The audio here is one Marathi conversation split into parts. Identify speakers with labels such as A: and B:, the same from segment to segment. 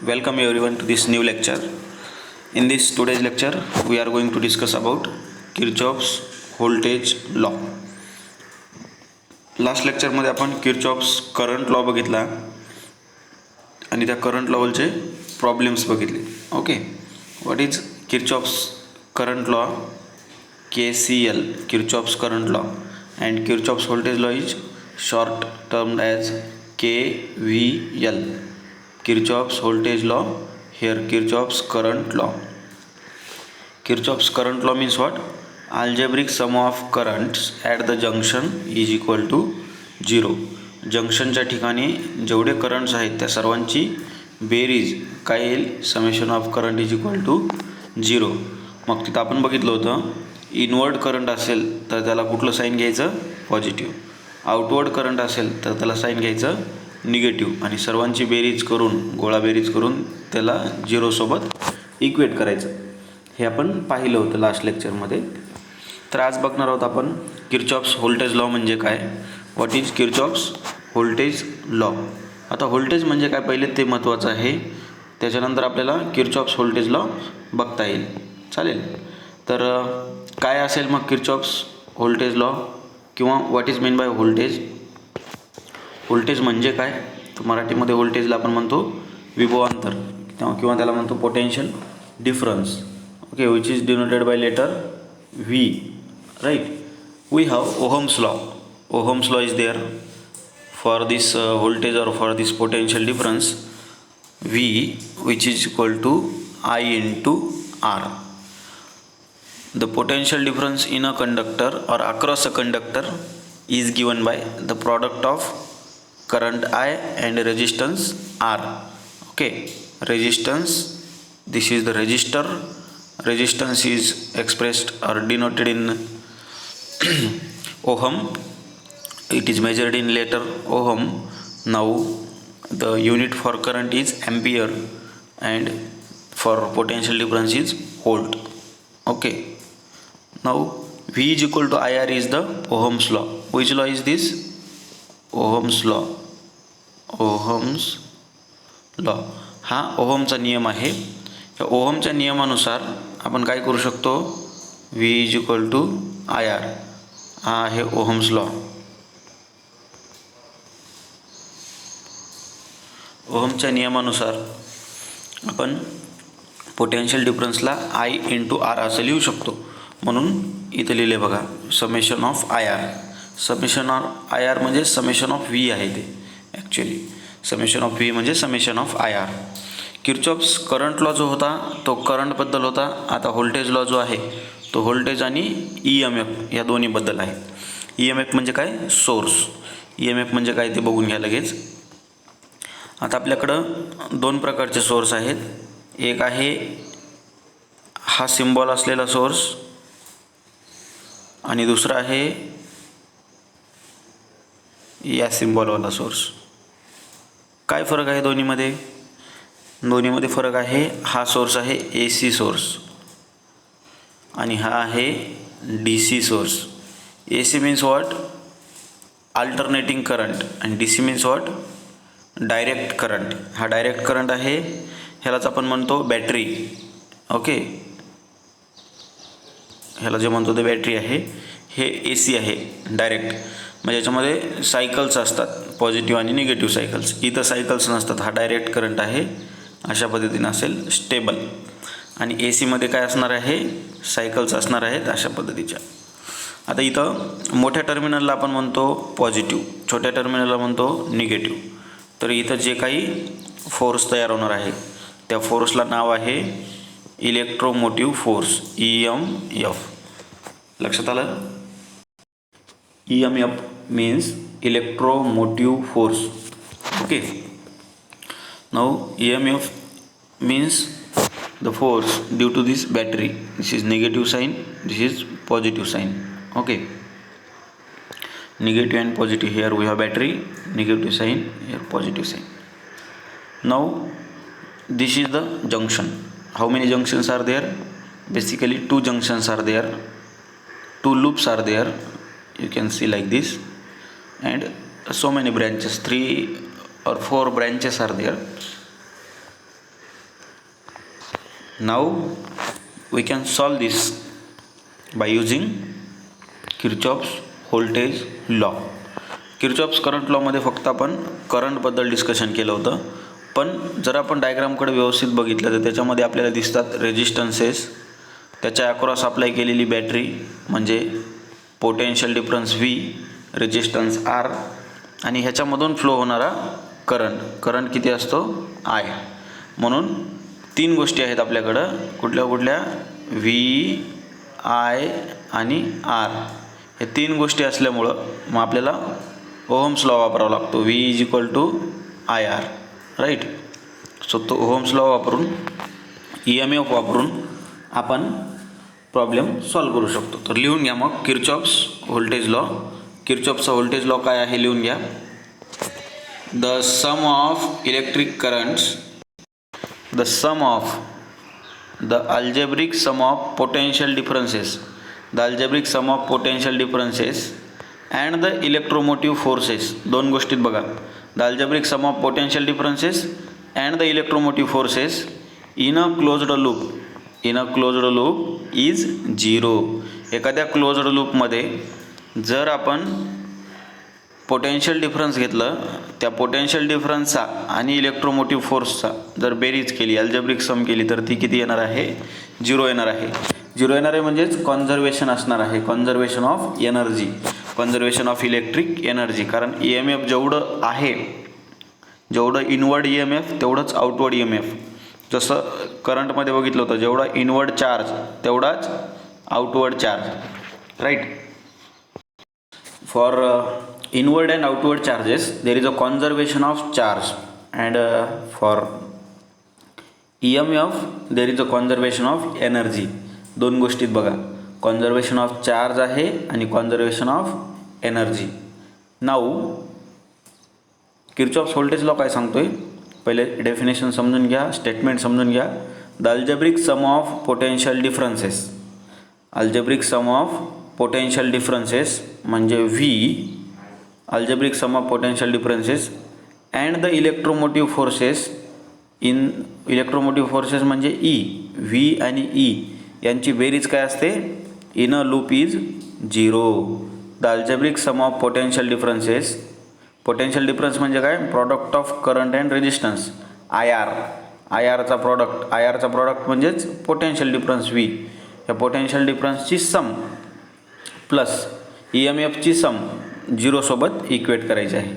A: Welcome everyone to this new lecture. In this today's lecture, we are going to discuss about Kirchhoff's voltage law. Last लेक्चरमध्ये आपण किर्चॉफ्स करंट लॉ बघितला आणि त्या करंट लॉचे प्रॉब्लेम्स बघितले. Okay, what is Kirchhoff's current law? KCL, Kirchhoff's current law, and Kirchhoff's voltage law is short termed as KVL. Kirchhoff's voltage law, here Kirchhoff's current law. Kirchhoff's current law means what? Algebraic sum of currents at the junction is equal to 0. जंक्शनच्या ठिकाणी जेवढे करंट्स आहेत त्या सर्वांची बेरीज काय येईल? Summation of current is equal to 0. मग तिथं आपण बघितलं होतं, इनवर्ड करंट असेल तर त्याला कुठलं साईन घ्यायचं? पॉझिटिव्ह. आउटवर्ड करंट असेल तर त्याला साईन घ्यायचं निगेटिव्ह, आणि सर्वांची बेरीज करून गोळा बेरीज करून त्याला 0 सोबत इक्वेट करायचं. हे आपण पाहिलं होतं लास्ट लेक्चरमध्ये. तर आज बघणार आहोत आपण किर्चॉफ्स व्होल्टेज लॉ म्हणजे काय. What is Kirchhoff's voltage law? आता व्होल्टेज म्हणजे काय पहिले ते महत्त्वाचं आहे, त्याच्यानंतर आपल्याला किर्चॉफ्स व्होल्टेज लॉ बघता येईल. चालेल. तर काय असेल मग किर्चॉफ्स व्होल्टेज लॉ, किंवा what is mean by voltage? Voltage म्हणजे काय? तर मराठीमध्ये व्होल्टेजला आपण म्हणतो विभवांतर, किंवा त्याला म्हणतो potential difference. Okay, which is denoted by letter V. Right. We have Ohm's law. Ohm's law is there for this voltage or for this potential difference V, which is equal to I into R. The potential difference in a conductor or across a conductor is given by the product of current I and resistance R. Okay, resistance, this is the resistor. Resistance is expressed or denoted in ohm. It is measured in letter ohm. Now the unit for current is ampere and for potential difference is volt. Okay, now V is equal to IR is the Ohm's law. Which law is this? Ohm's law. Ohm's law हा ओहमचा नियम आहे. या ओहमच्या नियमानुसार आपण काय करू शकतो? V is equal to IR. हा आहे ओहम्स लॉ. ओहमच्या नियमानुसार आपण पोटेन्शियल डिफरन्सला I इंटू R असं लिहू शकतो. म्हणून इथे लिहिले बघा, summation of IR. Summation of IR म्हणजे समेशन ऑफ V आहे ते. ॲक्च्युली समेशन ऑफ V म्हणजे summation of IR. Kirchhoff's current law जो होता तो करंटबद्दल होता. आता व्होल्टेज लॉ जो आहे तो व्होल्टेज आणि EMF या दोन्हीबद्दल आहे. EMF म्हणजे काय? सोर्स. EMF म्हणजे काय ते बघून घ्या लगेच. आता आपल्याकडं दोन प्रकारचे सोर्स आहेत. एक आहे हा सिम्बॉल असलेला सोर्स, आणि दुसरा आहे या सिम्बॉलवाला सोर्स. काय फरक आहे दोन्हीमध्ये? दोन्हीमध्ये फरक आहे, हा सोर्स आहे AC सोर्स आणि हा आहे DC source. AC means what? Alternating current, आणि DC means what? Direct current. हा डायरेक्ट करंट आहे, ह्यालाच आपण म्हणतो बॅटरी. ओके, ह्याला जे म्हणतो ते बॅटरी आहे. हे AC आहे डायरेक्ट, म्हणजे याच्यामध्ये सायकल्स असतात, पॉझिटिव्ह आणि निगेटिव्ह सायकल्स. इथं सायकल्स नसतात. हा डायरेक्ट करंट आहे, अशा पद्धतीने असेल स्टेबल. आणि AC मध्ये काय असणार आहे? सायकल्स असणार आहेत अशा पद्धतीच्या. आता इथं मोठ्या टर्मिनलला आपण म्हणतो पॉझिटिव्ह, छोट्या टर्मिनलला म्हणतो निगेटिव्ह. तर इथं जे काही फोर्स तयार होणार आहे त्या फोर्सला नाव आहे इलेक्ट्रोमोटिव्ह फोर्स, EMF. लक्षात आलं? EMF means electromotive force. Okay, now EMF means the force due to this battery. This is negative sign, this is positive sign. Okay, negative and positive. Here we have battery, negative sign, here positive sign. Now this is the junction. How many junctions are there? Basically 2 junctions are there, 2 loops are there. You can see like this, and so many branches, 3 or 4 branches are there. Now we can solve this by using Kirchhoff's voltage law. Kirchhoff's current लॉमध्ये फक्त आपण करंटबद्दल डिस्कशन केलं होतं, पण जर आपण डायग्रामकडे व्यवस्थित बघितलं तर त्याच्यामध्ये आपल्याला दिसतात रेजिस्टन्सेस, त्याच्या अक्रॉस अप्लाय केलेली बॅटरी म्हणजे potential difference V, resistance R, आणि ह्याच्यामधून फ्लो होणारा करंट किती असतो आय. म्हणून 3 गोष्टी आहेत आपल्याकडं, कुठल्या व्ही, आय आणि आर. हे 3 गोष्टी असल्यामुळं मग आपल्याला ओहम्स लॉ वापरावा लागतो. V is equal to I R, right. So तो ओहम्स लॉ वापरून EMF वापरून आपण प्रॉब्लेम सॉल्व करू शकतो. तर लिहून घ्या मग किर्चॉफ्स व्होल्टेज लॉ. किर्चॉफ्सचा व्होल्टेज लॉ काय आहे लिहून घ्या. The sum of electric currents, the sum of the algebraic sum of potential differences, the algebraic sum of potential differences and the electromotive forces. 2 गोष्टीत बघा, the algebraic sum of potential differences and the electromotive forces in a closed loop, in a closed loop is 0. एखाद्या क्लोज्ड लूपमध्ये जर आपण पोटेन्शियल डिफरन्स घेतलं, त्या पोटेन्शियल डिफरन्सचा आणि इलेक्ट्रोमोटिव्ह फोर्सचा जर बेरीज केली, अल्जेब्रिक सम केली, तर ती किती येणार आहे 0 येणार आहे. 0 येणार आहे म्हणजेच कॉन्झर्वेशन असणार आहे, conservation of energy, conservation of electric energy. कारण EMF जेवढं आहे, जेवढं इनवर्ड EMF तेवढंच आउटवर्ड EMF. जसं करंटमध्ये बघितलं होतं, जेवढा इनवर्ड चार्ज तेवढाच outward charge, right. For inward and outward charges there is a conservation of charge, and for EMF there is a conservation of energy. 2 गोष्टीत बघा, कॉन्झर्वेशन ऑफ चार्ज आहे आणि conservation of energy. Now Kirchhoff's voltage law काय सांगतोय, पहिले डेफिनेशन समजून घ्या, स्टेटमेंट समजून घ्या. The algebraic sum of potential differences, algebraic sum of potential differences म्हणजे V, algebraic sum of potential differences and the electromotive forces in, electromotive forces म्हणजे ई, व्ही आणि ई यांची बेरीज काय असते, in a loop is 0. The algebraic sum of potential differences, potential difference म्हणजे काय, product of current and resistance, IR, IRचा प्रॉडक्ट म्हणजेच पोटेन्शियल डिफरन्स व्ही. या पोटेन्शियल डिफरन्सची सम प्लस EMFची सम 0 सोबत इक्वेट करायची आहे.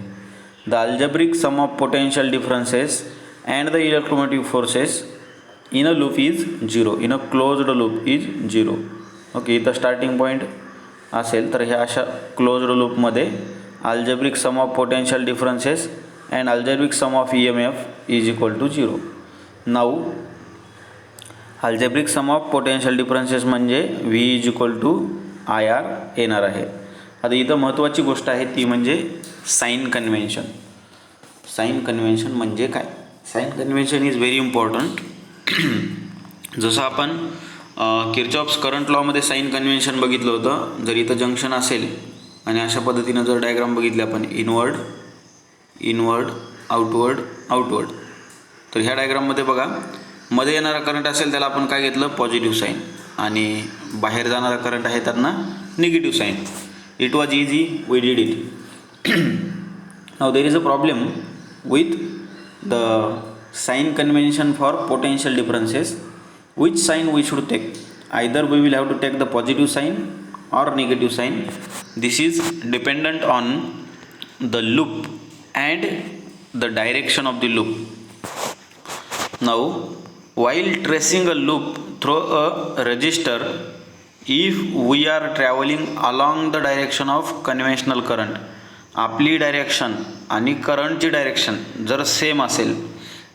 A: The algebraic sum of potential differences and the electromotive forces in a loop is 0, in a closed loop is 0. Okay, इथं स्टार्टिंग पॉईंट असेल तर ह्या अशा क्लोज्ड लूपमध्ये algebraic sum of potential differences and algebraic sum of EMF is equal to 0. Now algebraic sum of potential differences म्हणजे V is equal to IR येणार आहे. आता इथं महत्त्वाची गोष्ट आहे ती म्हणजे साइन कन्व्हेन्शन. साइन कन्व्हेन्शन म्हणजे काय, sign convention is very important. जसं आपण किर्चॉफ्स करंट लॉमध्ये साइन कन्व्हेन्शन बघितलं होतं. जर इथं जंक्शन असेल आणि अशा पद्धतीनं जर डायग्राम बघितले आपण, इनवर्ड आउटवर्ड, तर ह्या डायग्राममध्ये बघा, मध्ये येणारा करंट असेल त्याला आपण काय घेतलं, पॉझिटिव्ह साईन, आणि बाहेर जाणारा करंट आहे त्यांना negative sign. It was easy, we did it. Now there is a problem with the sign convention for potential differences. which sign we should take, either we will have to take the positive sign or negative sign. This is dependent on the loop and the direction of the loop. Now while tracing a loop through a resistor, if we are traveling along the direction of conventional current, आपली डायरेक्शन आणि करंटची डायरेक्शन जर सेम असेल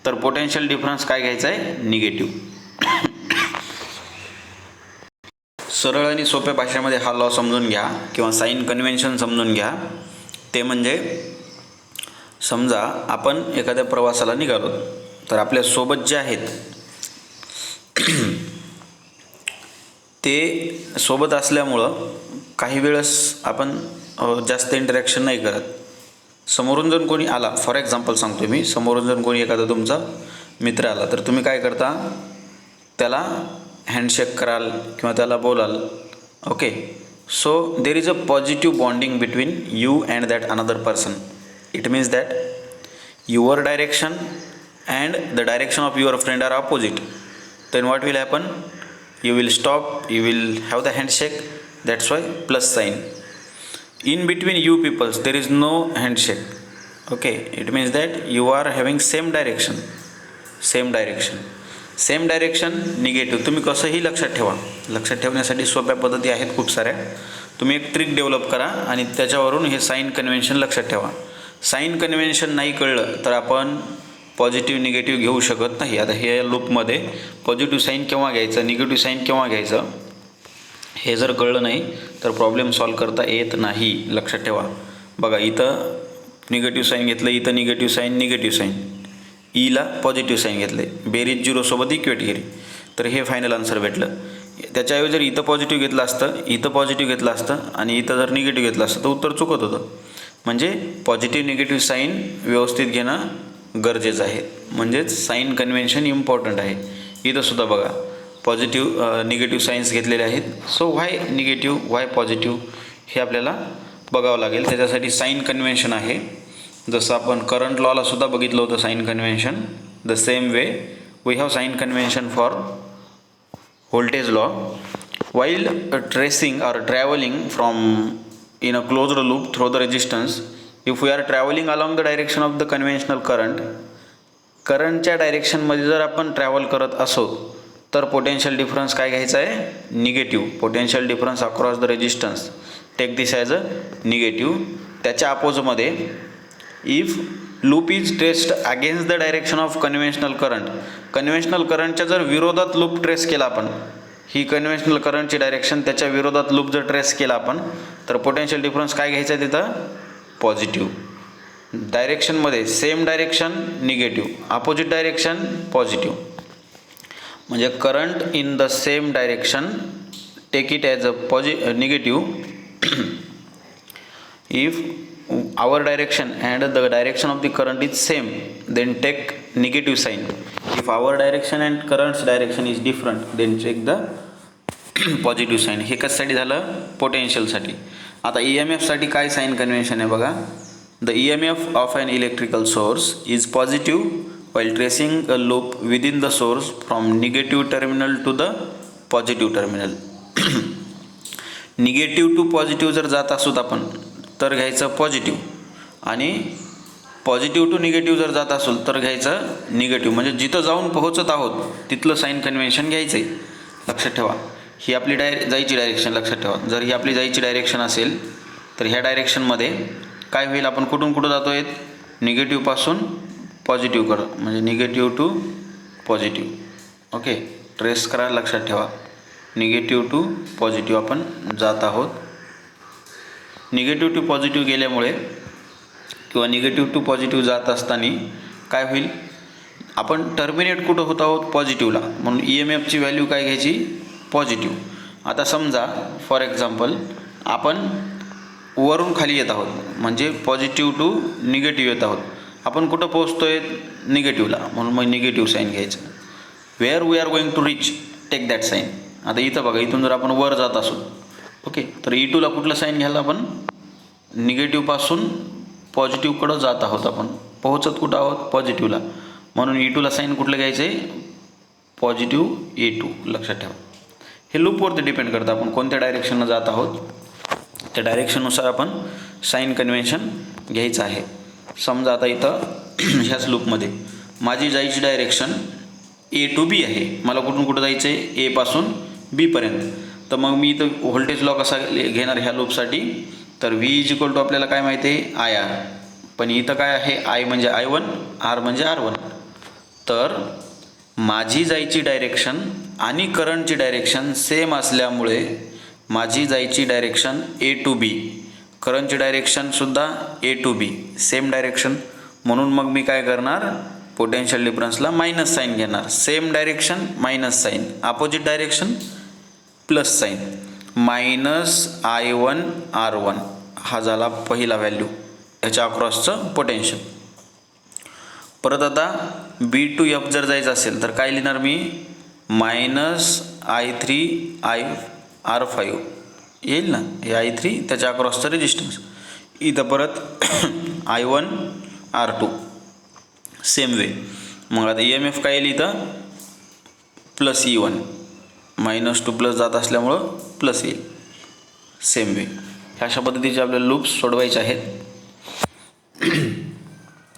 A: तर पोटेन्शियल डिफरन्स काय घ्यायचा आहे, निगेटिव्ह. सरळ आणि सोप्या भाषेमध्ये हा लॉ समजून घ्या किंवा साइन कन्व्हेन्शन समजून घ्या. ते म्हणजे समजा आपण एखाद्या प्रवासाला निघालो, तर आपल्या सोबत जे आहेत ते सोबत असल्यामुळं काही वेळेस आपण जास्त इंटरॅक्शन नाही करत. समोरून जर कोणी आला, फॉर एक्झाम्पल सांगतो मी, समोरून जर कोणी एखादा तुमचा मित्र आला तर तुम्ही काय करता, त्याला हँडशेक कराल किंवा त्याला बोलाल. Okay, so there is a positive bonding between you and that another person. It means that your direction and the direction of your friend are opposite. Then what will happen? You will stop, you will have the handshake. That's why plus sign. In between you peoples there is no handshake. Okay, it means that you are having same direction. Negative. तुम्ही कसंही लक्षात ठेवा. लक्षात ठेवण्यासाठी सोप्या पद्धती आहेत खूप साऱ्या. तुम्ही एक ट्रिक डेव्हलप करा आणि त्याच्यावरून हे साईन कन्व्हेन्शन लक्षात ठेवा. साईन कन्व्हेन्शन नाही कळलं तर आपण पॉझिटिव्ह निगेटिव्ह घेऊ शकत नाही. आता हे लूपमध्ये पॉझिटिव्ह साईन केव्हा घ्यायचं, निगेटिव्ह साईन केव्हा घ्यायचं हे जर कळलं नाही तर प्रॉब्लेम सॉल्व करता येत नाही. लक्षात ठेवा. बघा, इथं निगेटिव्ह साईन घेतलं, इथं निगेटिव्ह साईन, ईला पॉझिटिव्ह साईन घेतलं आहे, बेरीज झिरोसोबत इक्वेट केली तर हे फायनल आन्सर भेटलं. त्याच्याऐवजी जर इथं पॉझिटिव्ह घेतलं असतं, इथं पॉझिटिव्ह घेतलं असतं आणि इथं जर निगेटिव्ह घेतलं असतं तर उत्तर चुकत होतं. म्हणजे पॉझिटिव्ह निगेटिव्ह साईन व्यवस्थित घेणं गरजेचं आहे. म्हणजेच साईन कन्व्हेन्शन इम्पॉर्टंट आहे. इथं सुद्धा बघा पॉझिटिव्ह निगेटिव्ह साईन्स घेतलेले आहेत. So why negative why positive हे आपल्याला बघावं लागेल. त्याच्यासाठी साईन कन्व्हेन्शन आहे. जसं आपण करंट लॉला सुद्धा बघितलं होतं sign convention. The same way we have sign convention for voltage law. While tracing or traveling from in a closed loop through the resistance, if we are traveling along the direction of the conventional current, करंटच्या डायरेक्शनमध्ये जर आपण ट्रॅव्हल करत असो तर पोटेन्शियल डिफरन्स काय घ्यायचा आहे? Negative. Potential difference across the resistance take this as a negative. त्याच्या अपोजमध्ये if loop is traced against the direction of conventional current, conventional करंटच्या जर विरोधात लूप ट्रेस केला आपण, ही कन्व्हेन्शनल करंटची डायरेक्शन त्याच्या विरोधात लूप जर ट्रेस केला आपण तर पोटेन्शियल डिफरन्स काय घ्यायचा आहे तिथं? पॉझिटिव्ह. डायरेक्शनमध्ये same direction negative, opposite direction positive. म्हणजे current in the same direction take it as a negative if our direction and the direction of the current is same, then take negative sign. If our direction and current's direction is different, then take the positive sign. हे कशासाठी झालं? पोटेन्शियलसाठी. आता EMF साठी काय साइन कन्व्हेन्शन आहे बघा. The EMF of an electrical source is positive while tracing a loop within the source from negative terminal to the positive terminal. Negative to positive जर जात असोत आपण तर घ्यायचं पॉझिटिव्ह आणि पॉझिटिव्ह टू निगेटिव्ह जर जात असेल तर घ्यायचं निगेटिव्ह. म्हणजे जिथं जाऊन पोहोचत आहोत तिथलं साईन कन्व्हेन्शन घ्यायचं आहे. लक्षात ठेवा. ही आपली जायची डायरेक्शन लक्षात ठेवा. जर ही आपली जायची डायरेक्शन असेल तर ह्या डायरेक्शनमध्ये काय होईल? आपण कुठून कुठं जातो आहेत? निगेटिव्हपासून पॉझिटिव्हकडं, म्हणजे negative to positive. Okay, trace करा. लक्षात ठेवा. निगेटिव्ह टू पॉझिटिव्ह आपण जात आहोत. निगेटिव्ह टू पॉझिटिव्ह गेल्यामुळे किंवा निगेटिव्ह टू पॉझिटिव्ह जात असताना काय होईल? आपण टर्मिनेट कुठं होत आहोत? पॉझिटिव्हला. म्हणून EMFची व्हॅल्यू काय घ्यायची? पॉझिटिव्ह. आता समजा फॉर एक्झाम्पल आपण वरून खाली येत आहोत, म्हणजे पॉझिटिव्ह टू निगेटिव्ह येत आहोत. आपण कुठं पोहोचतो आहे? निगेटिव्हला. म्हणून मग निगेटिव्ह साईन घ्यायचं. Where we are going to reach take that sign. आता इथं बघा, इथून जर आपण वर जात असू ओके तर E2ला कुठलं साईन घ्यायला? आपण निगेटिव्हपासून पॉझिटिव्हकडं जात आहोत. आपण पोहोचत कुठं आहोत? पॉझिटिव्हला. म्हणून E2ला साईन कुठलं घ्यायचं आहे? Positive E2. लक्षात ठेवा. हे लूपवरती डिपेंड करतं आपण कोणत्या डायरेक्शननं जात आहोत त्या डायरेक्शननुसार आपण साईन कन्व्हेन्शन घ्यायचं आहे. समजा आता इथं ह्याच लूपमध्ये माझी जायची डायरेक्शन A to B आहे. मला कुठून कुठं जायचं आहे? A पासून B पर्यंत. तर मग मी इथं व्होल्टेज लॉ कसा घेणार ह्या लूपसाठी? तर V इज इक्वल टू आपल्याला काय माहिती आहे? IR. पण इथं काय आहे? I म्हणजे I1, R म्हणजे R1. तर माझी जायची डायरेक्शन आणि करंटची डायरेक्शन सेम असल्यामुळे माझी जायची डायरेक्शन A to B, करंटची डायरेक्शनसुद्धा A to B same direction. म्हणून मग मी काय करणार? पोटेन्शियल डिफरन्सला मायनस साईन घेणार. Same direction minus sign, opposite direction plus sign. Minus I1 R1 हा झाला पहिला व्हॅल्यू ह्याच्या अक्रॉसचं पोटेन्शियल. परत आता B to F जर जायचं असेल तर काय लिहिणार मी? -I3 येईल ना, हे I3 त्याच्या अक्रॉसचा रेजिस्टन्स. इथं परत I1 R2 सेम वे. मग आता EMF काय येईल इथं +E1 -2 प्लस जात असल्यामुळं प्लस येईल सेम वे. अशा पद्धतीचे आपल्याला लूप्स सोडवायचे आहेत.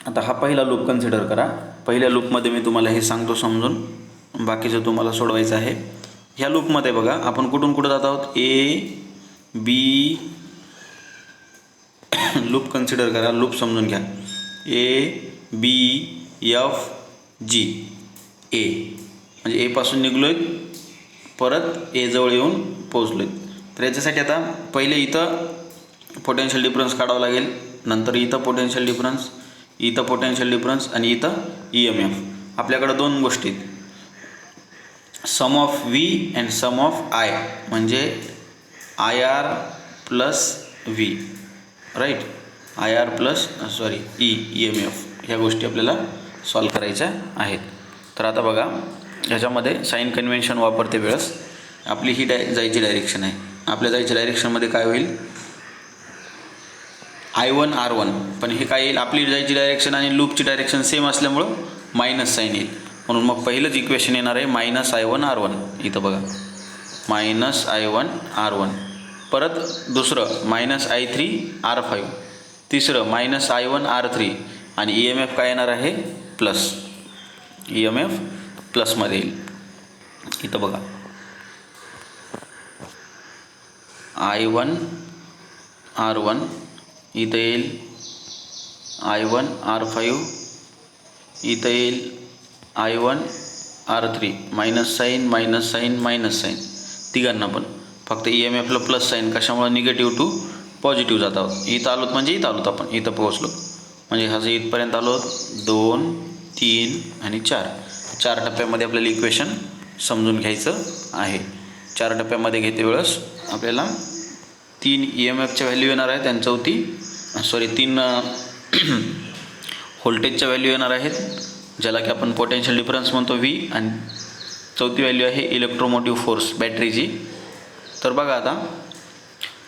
A: आता हा पहिला लूप कन्सिडर करा. पहिल्या लूपमध्ये मी तुम्हाला हे सांगतो समजून, बाकीचं तुम्हाला सोडवायचं आहे. ह्या लूपमध्ये बघा आपण कुठून कुठं जात आहोत. A B लूप कन्सिडर करा, लूप समजून घ्या. A B F G A म्हणजे A पासून निघलो आहे, परत A जवळ येऊन पोहोचलो आहे. तर याच्यासाठी आता पहिले इथं पोटेन्शियल डिफरन्स काढावा लागेल, नंतर इथं पोटेन्शियल डिफरन्स, इथं पोटेन्शियल डिफरन्स आणि इथं EMF. आपल्याकडं दोन गोष्टी आहेत, sum of V and sum of I म्हणजे IR plus V, right. IR plus EMF ह्या गोष्टी आपल्याला सॉल्व करायच्या आहेत. तर आता बघा ह्याच्यामध्ये साईन कन्व्हेन्शन वापरते वेळेस आपली ही जायची डायरेक्शन आहे. आपल्या जायच्या डायरेक्शनमध्ये काय होईल I1 R1, पण हे काय येईल आपली जायची डायरेक्शन आणि लूपची डायरेक्शन सेम असल्यामुळं मायनस साईन येईल. म्हणून मग पहिलंच इक्वेशन येणार आहे -I1 R1. इथं बघा -I1 R1, परत दुसरं -I3 R5, तिसरं -I1 R3 आणि EMF काय येणार आहे प्लस. EMF प्लसमध्ये येईल. इथं बघा I1 R1, इथं येईल I1 R5, इथं येईल I1 R3, minus sign minus sign minus sign तिघांना पण. फक्त EMFला प्लस साईन कशामुळे निगेटिव्ह टू पॉझिटिव्ह जात आहोत. इथं आलोत म्हणजे इथं आलोत आपण, इथं पोहोचलो म्हणजे ह्याचं इथपर्यंत आलो 2 3 आणि 4 टप्प्यामध्ये आपल्याला इक्वेशन समजून घ्यायचं आहे. 4 टप्प्यामध्ये घेते वेळेस आपल्याला 3 EMFच्या व्हॅल्यू येणार आहेत आणि 3 व्होल्टेजच्या व्हॅल्यू येणार आहेत, ज्याला की आपण पोटेन्शियल डिफरन्स म्हणतो V, आणि चौथी व्हॅल्यू आहे इलेक्ट्रोमोटिव्ह फोर्स बॅटरीची. तर बघा आता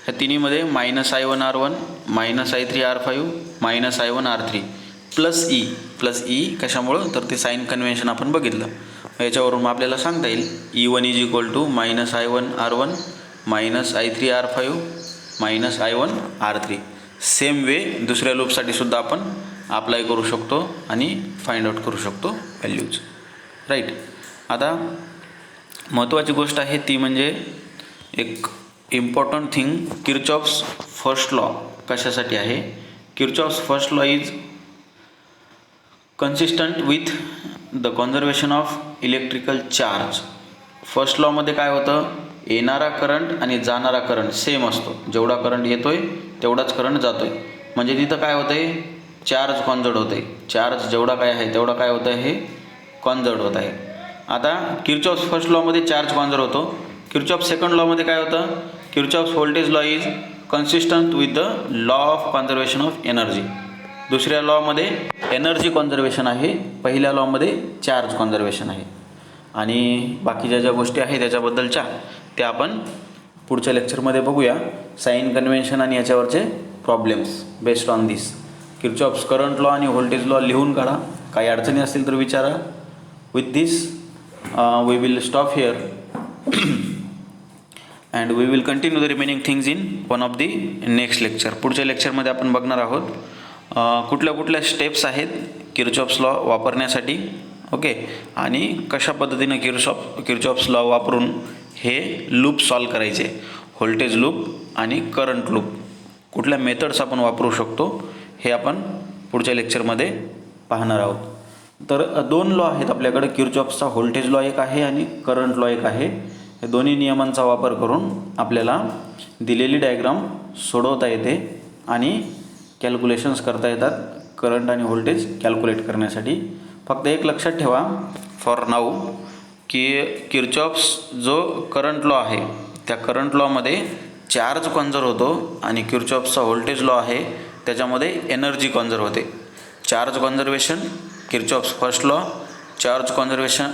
A: ह्या तिन्हीमध्ये -I1 R1, -I3 R5, -I1 R3 plus E कशामुळं, तर ते साईन कन्व्हेन्शन आपण बघितलं. याच्यावरून आपल्याला सांगता येईल E1 -I1 R1 -I3 R5 -I1 R3. Same way दुसऱ्या लूपसाठी सुद्धा आपण अप्लाय करू शकतो आणि फाइंड आउट करू शकतो व्हॅल्यूज, राईट. आता महत्त्वाची गोष्ट आहे ती म्हणजे एक important thing, Kirchhoff's first law कशासाठी आहे. Kirchhoff's first law is consistent with the conservation of electrical charge. First लॉमध्ये काय होतं, येणारा करंट आणि जाणारा करंट सेम असतो. जेवढा करंट येतोय तेवढाच करंट जातोय, म्हणजे तिथं काय होतंय चार्ज कॉन्झर्व्ड होते. चार्ज जेवढा काय आहे तेवढा काय होतं हे कॉन्झर्व्ड होत आहे. आता किर्चॉफ्स फर्स्ट लॉमध्ये चार्ज कॉन्झर्व्ह होतो. किर्चॉफ्स सेकंड लॉमध्ये काय होतं, Kirchhoff's voltage law is consistent with the law of conservation of energy. दुसऱ्या लॉमध्ये एनर्जी कॉन्झर्वेशन आहे, पहिल्या लॉमध्ये चार्ज कॉन्झर्वेशन आहे. आणि बाकीच्या ज्या गोष्टी आहेत त्याच्याबद्दलच्या त्या आपण पुढच्या लेक्चरमध्ये बघूया. साईन कन्व्हेन्शन आणि याच्यावरचे problems based on this. Kirchhoff's current law आणि व्होल्टेज लॉ लिहून काढा, काही अडचणी असतील तर विचारा. With this we will stop here and we will continue the remaining things in one of the next lecture. पुढच्या लेक्चरमध्ये आपण बघणार आहोत कुठल्या कुठल्या स्टेप्स आहेत किर्चॉफ्स लॉ वापरण्यासाठी, ओके, आणि कशा पद्धतीनं किर्चॉफ्स लॉ वापरून हे लूप सॉल्व करायचे, व्होल्टेज लूप आणि करंट लूप, कुठल्या मेथड्स आपण वापरू शकतो हे आपण पुढच्या लेक्चरमध्ये पाहणार आहोत. तर दोन लॉ आहेत आपल्याकडे किर्चॉफ्सचा, व्होल्टेज लॉ एक आहे आणि करंट लॉ एक आहे. हे दोन्ही नियमांचा वापर करून आपल्याला दिलेली डायग्राम सोडवता येते आणि कॅल्क्युलेशन्स करता येतात करंट आणि व्होल्टेज कॅल्क्युलेट करण्यासाठी. फक्त एक लक्षात ठेवा फॉर नाऊ की किर्चॉफ्स जो करंट लॉ आहे त्या करंट लॉमध्ये चार्ज कॉन्झर्व होतो आणि किर्चॉफ्सचा व्होल्टेज लॉ आहे त्याच्यामध्ये एनर्जी कॉन्झर्व होते. Charge conservation Kirchhoff's first law, charge conservation,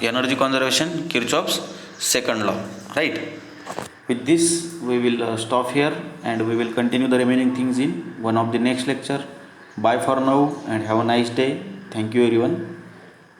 A: energy conservation, Kirchhoff's second law, right? With this we will stop here, and we will continue the remaining things in one of the next lecture. Bye for now and have a nice day. Thank you everyone.